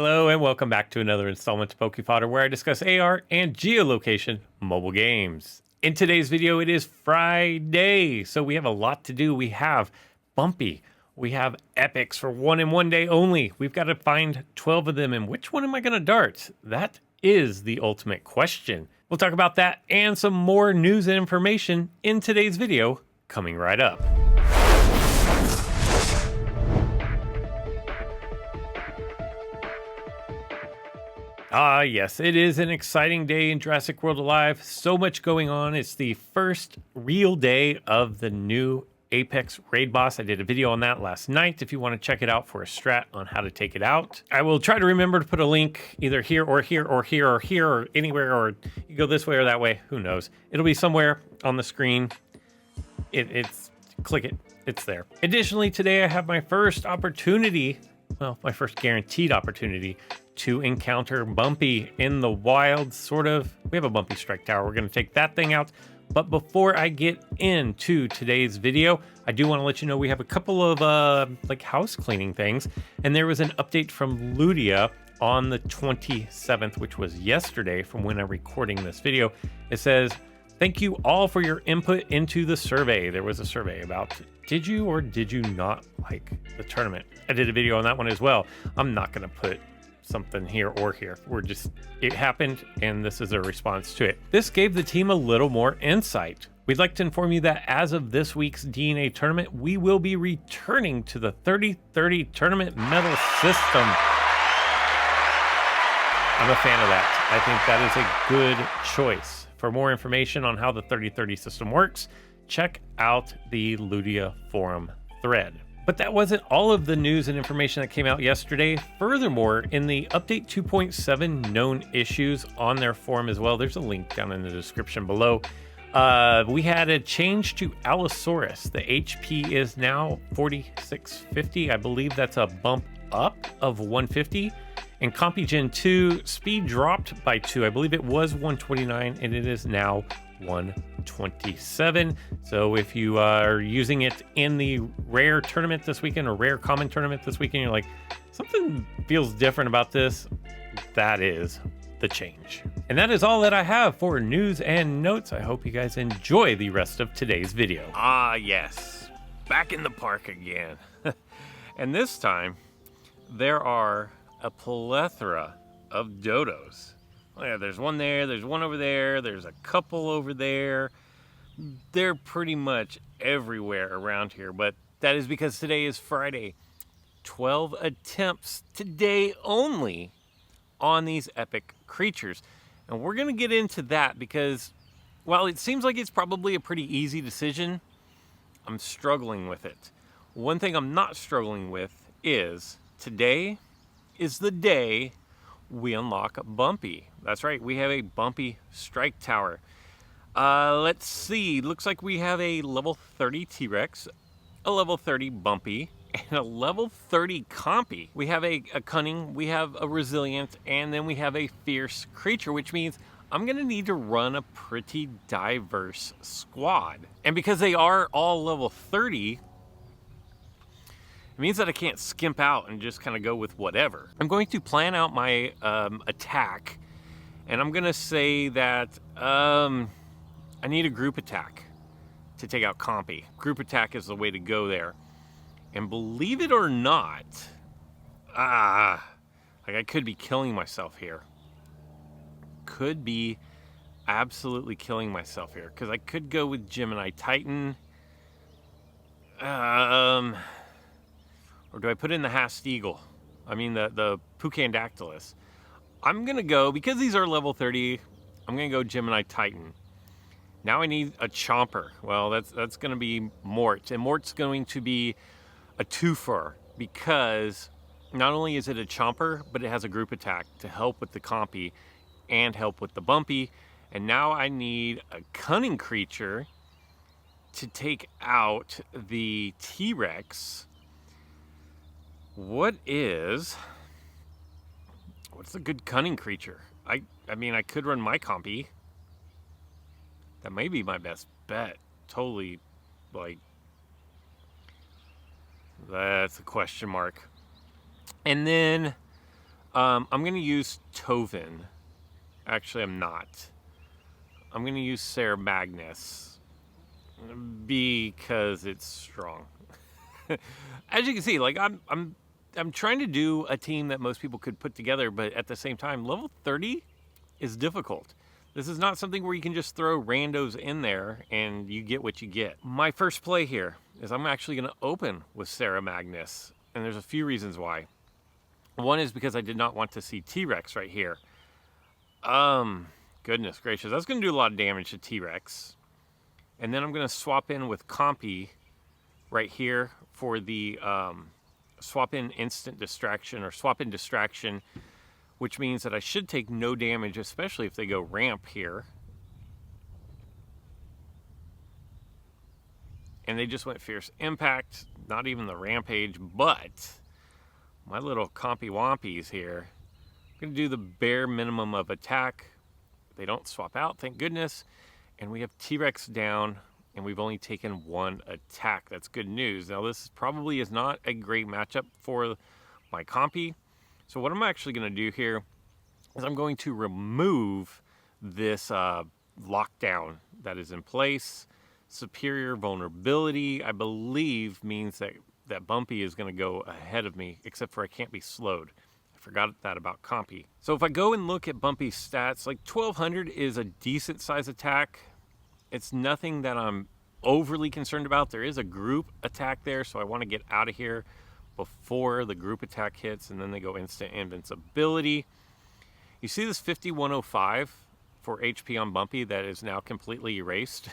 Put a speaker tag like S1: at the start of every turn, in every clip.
S1: Hello and welcome back to another installment of PokeFodder where I discuss AR and geolocation mobile games. In today's video, it is Friday, so we have a lot to do. We have Bumpy. We have epics for 1 and 1 day only. We've got to find 12 of them, and which one am I going to dart? That is the ultimate question. We'll talk about that and some more news and information in today's video coming right up. Yes, it is an exciting day in Jurassic World Alive. So much going on. It's the first real day of the new Apex raid boss. I did a video on that last night if you want to check it out for a strat on how to take it out. I will try to remember to put a link either here or here or here or here or anywhere, or you go this way or that way. Who knows? It'll be somewhere on the screen. It's click it. It's there. Additionally, today I have my first opportunity, well, my first guaranteed opportunity to encounter Bumpy in the wild, sort of. We have a Bumpy strike tower. We're going to take that thing out. But before I get into today's video, I do want to let you know we have a couple of like house cleaning things. And there was an update from Ludia on the 27th, which was yesterday from when I'm recording this video. It says, "Thank you all for your input into the survey." There was a survey about did you or did you not like the tournament? I did a video on that one as well. I'm not going to put something here or here. It happened, and this is a response to it. This gave the team a little more insight. We'd like to inform you that as of this week's DNA tournament, we will be returning to the 30-30 tournament medal system. I'm a fan of that. I think that is a good choice. For more information on how the 30-30 system works, check out the Ludia forum thread. But that wasn't all of the news and information that came out yesterday. Furthermore, in the update 2.7 known issues on their forum as well, there's a link down in the description below. We had a change to Allosaurus. The HP is now 4650. I believe that's a bump up of 150. And Compy Gen 2 speed dropped by 2. I believe it was 129 and it is now 127. So if you are using it in the rare tournament this weekend or rare common tournament this weekend, you're like, something feels different about this, that is the change. And that is all that I have for news and notes. I hope you guys enjoy the rest of today's video. Yes, back in the park again. And this time there are a plethora of dodos. Oh yeah, there's one there, there's one over there, there's a couple over there. They're pretty much everywhere around here, but that is because today is Friday. 12 attempts today only on these epic creatures. And we're going to get into that because, while it seems like it's probably a pretty easy decision, I'm struggling with it. One thing I'm not struggling with is today is the day we unlock Bumpy. That's right, we have a Bumpy strike tower. Let's see, looks like we have a level 30 T-Rex, a level 30 Bumpy, and a level 30 Compy. We have a cunning, we have a resilient, and then we have a fierce creature, which means I'm gonna need to run a pretty diverse squad. And because they are all level 30, it means that I can't skimp out and just kind of go with whatever. I'm going to plan out my attack, and I'm gonna say that I need a group attack to take out Compy. Group attack is the way to go there. And believe it or not, like I could be killing myself here. Could be absolutely killing myself here, because I could go with Gemini Titan. Or do I put in the Hast Eagle? I mean the Pucandactylus. I'm gonna go, because these are level 30, I'm gonna go Gemini Titan. Now I need a Chomper. Well, that's gonna be Mort, and Mort's going to be a twofer, because not only is it a Chomper, but it has a group attack to help with the Compy and help with the Bumpy. And now I need a cunning creature to take out the T-Rex. What's a good cunning creature? I mean, I could run my Compy. That may be my best bet. Totally, like, that's a question mark. And then I'm going to use Tovin. Actually, I'm not. I'm going to use Sarah Magnus because it's strong. As you can see, like I'm trying to do a team that most people could put together, but at the same time, level 30 is difficult. This is not something where you can just throw randos in there and you get what you get. My first play here is I'm actually going to open with Sarah Magnus, and there's a few reasons why. One is because I did not want to see T-Rex right here. Goodness gracious, that's going to do a lot of damage to T-Rex. And then I'm going to swap in with Compy right here for the swap in instant distraction, or swap in distraction, which means that I should take no damage, especially if they go ramp here. And they just went Fierce Impact, not even the Rampage, but my little Compy Wompies here, I'm going to do the bare minimum of attack. They don't swap out, thank goodness. And we have T-Rex down, and we've only taken one attack. That's good news. Now, this probably is not a great matchup for my Compy. So what I'm actually going to do here is I'm going to remove this lockdown that is in place. Superior vulnerability, I believe, means that Bumpy is going to go ahead of me, except for I can't be slowed. I forgot that about Compy. So if I go and look at Bumpy's stats, like 1200 is a decent size attack. It's nothing that I'm overly concerned about. There is a group attack there, so I want to get out of here before the group attack hits, and then they go instant invincibility. You see this 5105 for HP on Bumpy that is now completely erased?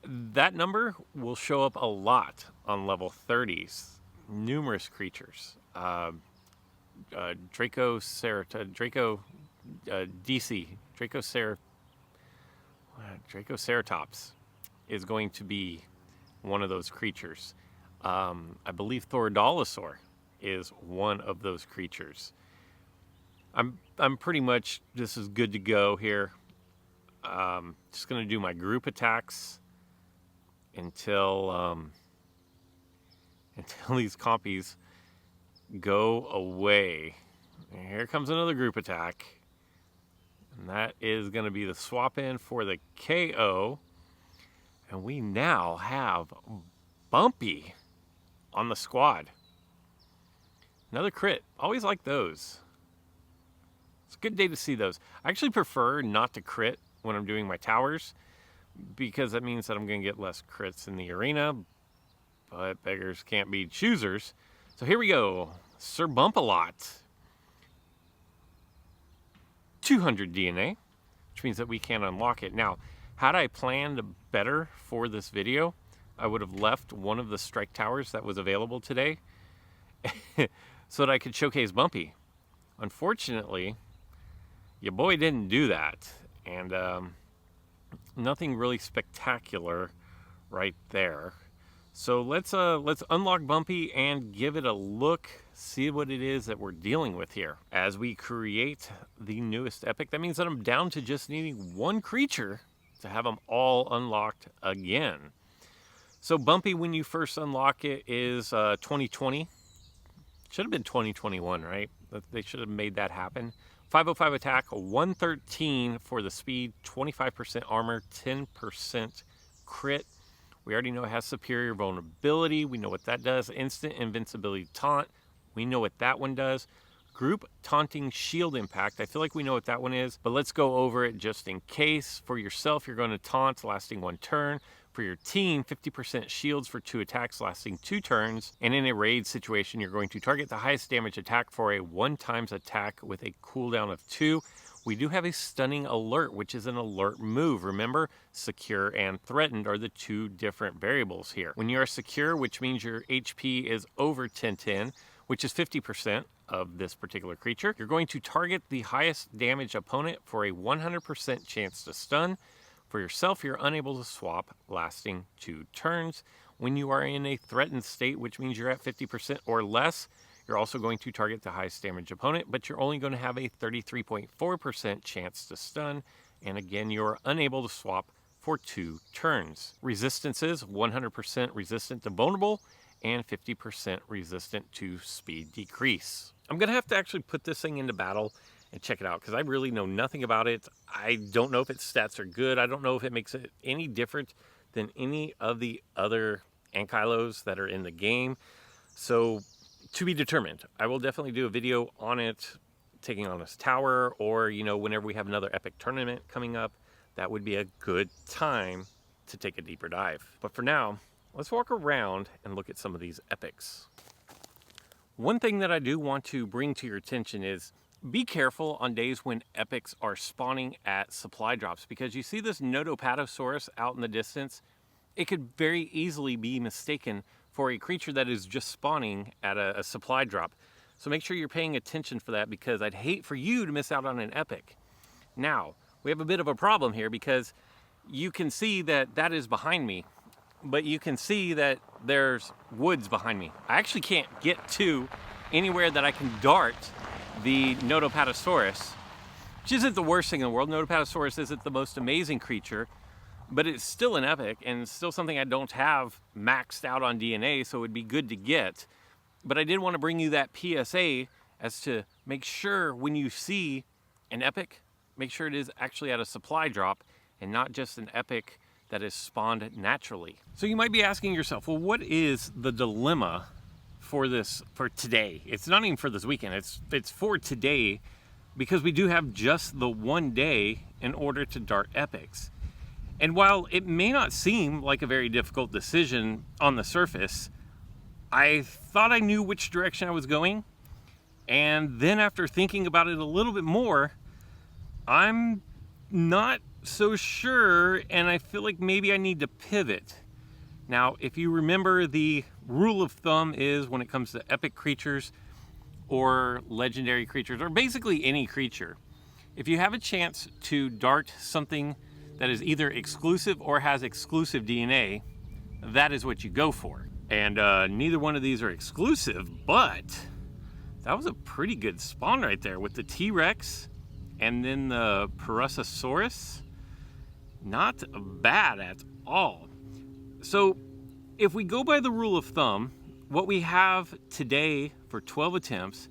S1: That number will show up a lot on level 30s. Numerous creatures. Dracoceratops is going to be one of those creatures. I believe Thorodolosaur is one of those creatures. I'm pretty much, this is good to go here. Just going to do my group attacks until these compies go away. And here comes another group attack. And that is going to be the swap in for the KO. And we now have Bumpy on the squad. Another crit. Always like those. It's a good day to see those. I actually prefer not to crit when I'm doing my towers, because that means that I'm going to get less crits in the arena. But beggars can't be choosers. So here we go. Sir Bump-A-Lot. 200 DNA, which means that we can unlock it. Now, had I planned better for this video, I would have left one of the strike towers that was available today so that I could showcase Bumpy. Unfortunately, your boy didn't do that, and nothing really spectacular right there. So let's unlock Bumpy and give it a look, see what it is that we're dealing with here. As we create the newest epic, that means that I'm down to just needing one creature to have them all unlocked again. So Bumpy, when you first unlock it, is 2020. Should have been 2021, right? They should have made that happen. 505 attack, 113 for the speed, 25% armor, 10% crit. We already know it has superior vulnerability. We know what that does. Instant invincibility taunt. We know what that one does. Group taunting shield impact. I feel like we know what that one is, but let's go over it just in case. For yourself, you're going to taunt lasting 1 turn. For your team, 50% shields for 2 attacks lasting 2 turns. And in a raid situation, you're going to target the highest damage attack for a 1x attack with a cooldown of 2. We do have a stunning alert, which is an alert move. Remember, secure and threatened are the 2 different variables here. When you are secure, which means your HP is over 1010, which is 50% of this particular creature, you're going to target the highest damage opponent for a 100% chance to stun. For yourself, you're unable to swap, lasting 2 turns. When you are in a threatened state, which means you're at 50% or less, you're also going to target the highest damage opponent, but you're only going to have a 33.4% chance to stun. And again, you're unable to swap for 2 turns. Resistances, 100% resistant to vulnerable, and 50% resistant to speed decrease. I'm going to have to actually put this thing into battle and check it out because I really know nothing about it. I don't know if its stats are good. I don't know if it makes it any different than any of the other ankylos that are in the game. So to be determined. I will definitely do a video on it, taking on this tower, or, you know, whenever we have another epic tournament coming up, that would be a good time to take a deeper dive. But for now, let's walk around and look at some of these epics. One thing that I do want to bring to your attention is be careful on days when epics are spawning at supply drops, because you see this Notopatosaurus out in the distance. It could very easily be mistaken for a creature that is just spawning at a supply drop. So make sure you're paying attention for that, because I'd hate for you to miss out on an epic. Now, we have a bit of a problem here because you can see that that is behind me, but you can see that there's woods behind me. I actually can't get to anywhere that I can dart the Notopatosaurus, which isn't the worst thing in the world. Notopatosaurus isn't the most amazing creature, but it's still an epic and still something I don't have maxed out on DNA, so it would be good to get. But I did want to bring you that PSA as to make sure when you see an epic, make sure it is actually at a supply drop and not just an epic that is spawned naturally. So you might be asking yourself, well, what is the dilemma for today? It's not even for this weekend, it's for today, because we do have just the one day in order to dart epics. And while it may not seem like a very difficult decision on the surface, I thought I knew which direction I was going. And then after thinking about it a little bit more, I'm not so sure, and I feel like maybe I need to pivot. Now, if you remember, the rule of thumb is when it comes to epic creatures or legendary creatures, or basically any creature, if you have a chance to dart something that is either exclusive or has exclusive DNA, that is what you go for. And neither one of these are exclusive, but that was a pretty good spawn right there with the T-Rex and then the Parasaurus. Not bad at all. So if we go by the rule of thumb, what we have today for 12 attempts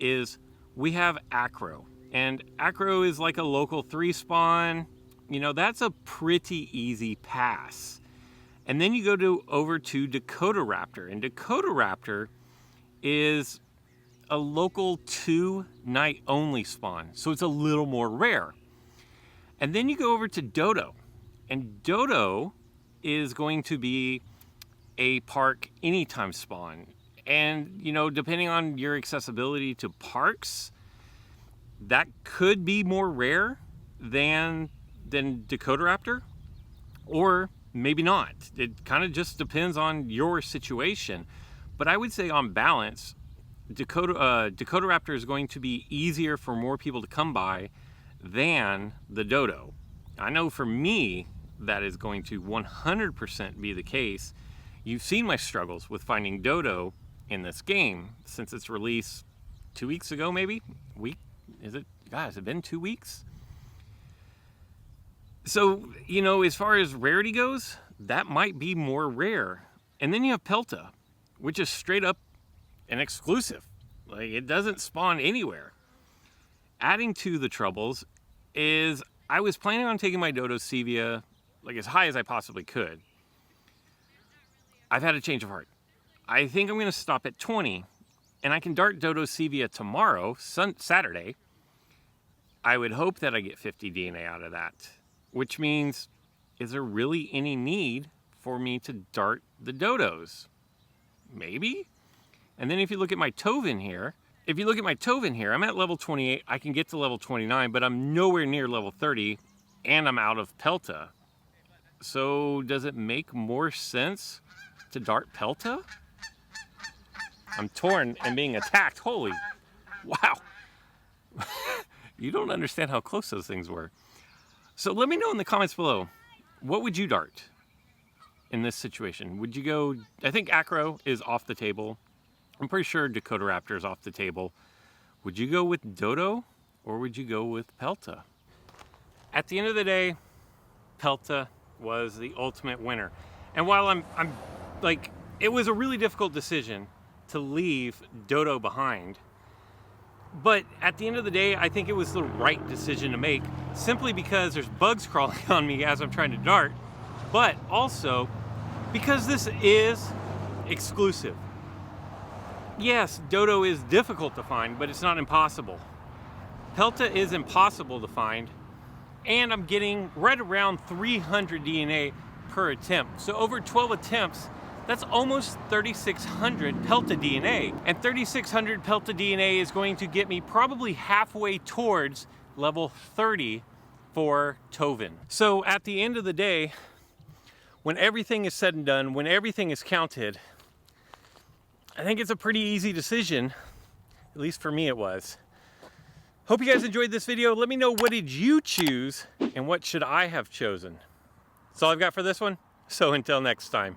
S1: is we have Acro. And Acro is like a local 3 spawn. You know, that's a pretty easy pass. And then you go over to Dakota Raptor. And Dakota Raptor is a local 2 night only spawn. So it's a little more rare. And then you go over to Dodo. And Dodo is going to be a park anytime spawn. And, you know, depending on your accessibility to parks, that could be more rare than Dakota Raptor, or maybe not. It kind of just depends on your situation. But I would say on balance, Dakota Raptor is going to be easier for more people to come by than the Dodo. I know for me, that is going to 100% be the case. You've seen my struggles with finding Dodo in this game since its release 2 weeks ago, maybe? Has it been 2 weeks? So, you know, as far as rarity goes, that might be more rare. And then you have Pelta, which is straight up an exclusive. Like, it doesn't spawn anywhere. Adding to the troubles is I was planning on taking my Dodo Sevia like as high as I possibly could. I've had a change of heart. I think I'm going to stop at 20, and I can dart Dodo Sevia tomorrow, Saturday. I would hope that I get 50 DNA out of that, which means, is there really any need for me to dart the Dodos? Maybe. And then if you look at my Tovin here, I'm at level 28. I can get to level 29, but I'm nowhere near level 30, and I'm out of Pelta. So does it make more sense to dart Pelta? I'm torn and being attacked. Holy, wow. You don't understand how close those things were. So let me know in the comments below, what would you dart in this situation? Would you go, I think Acro is off the table. I'm pretty sure Dakota Raptor is off the table. Would you go with Dodo or would you go with Pelta? At the end of the day, Pelta was the ultimate winner. And while I'm like It was a really difficult decision to leave Dodo behind. But at the end of the day, I think it was the right decision to make, simply because there's bugs crawling on me as I'm trying to dart, but also because this is exclusive. Yes, Dodo is difficult to find, but it's not impossible. Pelta is impossible to find, and I'm getting right around 300 DNA per attempt. So over 12 attempts, that's almost 3,600 Pelta DNA. And 3,600 Pelta DNA is going to get me probably halfway towards level 30 for Tovin. So at the end of the day, when everything is said and done, when everything is counted, I think it's a pretty easy decision. At least for me it was. Hope you guys enjoyed this video. Let me know, what did you choose and what should I have chosen? That's all I've got for this one. So until next time.